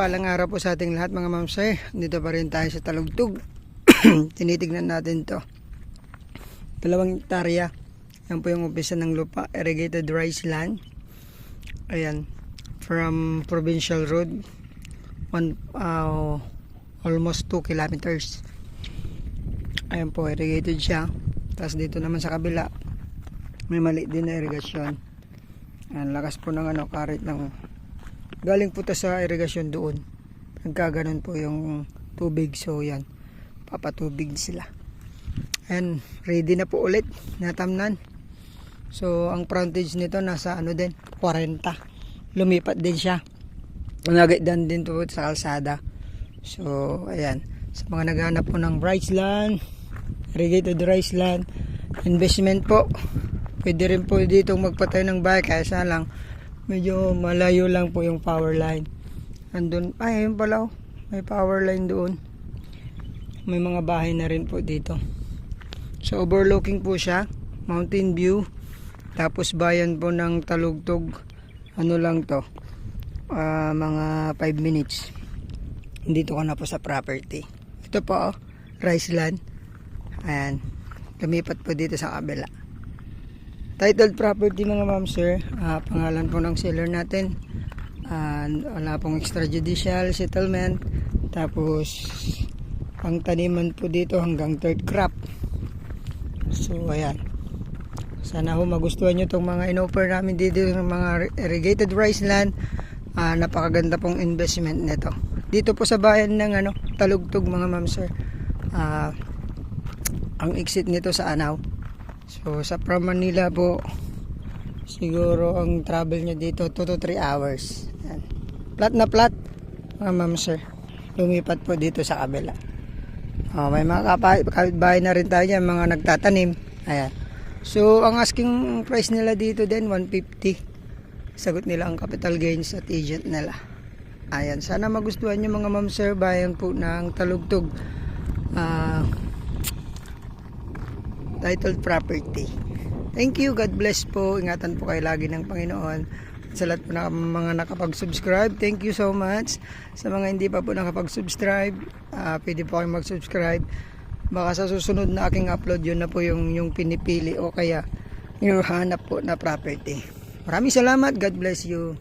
Mapagpalang araw po sa ating lahat mga ma'am sir. Dito pa rin tayo sa Talugtog. Tinitignan natin to. 2 hektarya. Yan po yung umpisa ng lupa. Irrigated rice land. Ayan. From Provincial Road. Almost 2 kilometers. Ayan po, irrigated siya. Tapos dito naman sa kabila, may maliit din na irigasyon. Ayan, lakas po ng karit ng galing po to sa irigasyon doon. Nagkaganon po yung tubig. So yan, papatubig sila. And ready na po ulit, natamnan. So ang frontage nito nasa din, 40. Lumipat din siya. Nagaidan din po sa kalsada. So ayan, sa mga naghanap po ng rice land, irrigated rice land, investment po, pwede rin po dito magpatay ng bahay. Kaya lang medyo malayo lang po yung power line. Andun, ayun pala, may power line doon. May mga bahay na rin po dito. So overlooking po siya, mountain view. Tapos bayan po ng Talugtog. Ano lang to, mga 5 minutes. Dito ka na po sa property. Ito po, rice land. Ayan, lumipat po dito sa kabila. Titled property mga ma'am sir. Pangalan po ng seller natin. Wala pong extrajudicial settlement. Tapos ang taniman po dito hanggang 3rd crop. So ayan, sana ho magustuhan nyo itong mga in-offer namin dito ng mga irrigated rice land. Napakaganda pong investment nito dito po sa bayan ng Talugtog mga ma'am sir. Ang exit nito sa Anao. So sa from Manila po, siguro ang travel nyo dito 2 to 3 hours. Yan. Plat na plat mga ma'am sir. Lumipat po dito sa kabila. May mga kapitbahay na rin tayo dyan, mga nagtatanim. Ayan. So ang asking price nila dito din 150. Sagot nila ang capital gains at agent nila. Ayan, sana magustuhan nyo mga ma'am sir. Bayan po ng Talugtog. Titled property. Thank you, God bless po. Ingatan po kayo lagi ng Panginoon. Sa lahat po na mga nakapag-subscribe, thank you so much. Sa mga hindi pa po nakapag-subscribe, pwede po kayong mag-subscribe. Baka sa susunod na aking upload, yun na po yung pinipili o kaya yung hanap po na property. Maraming salamat. God bless you.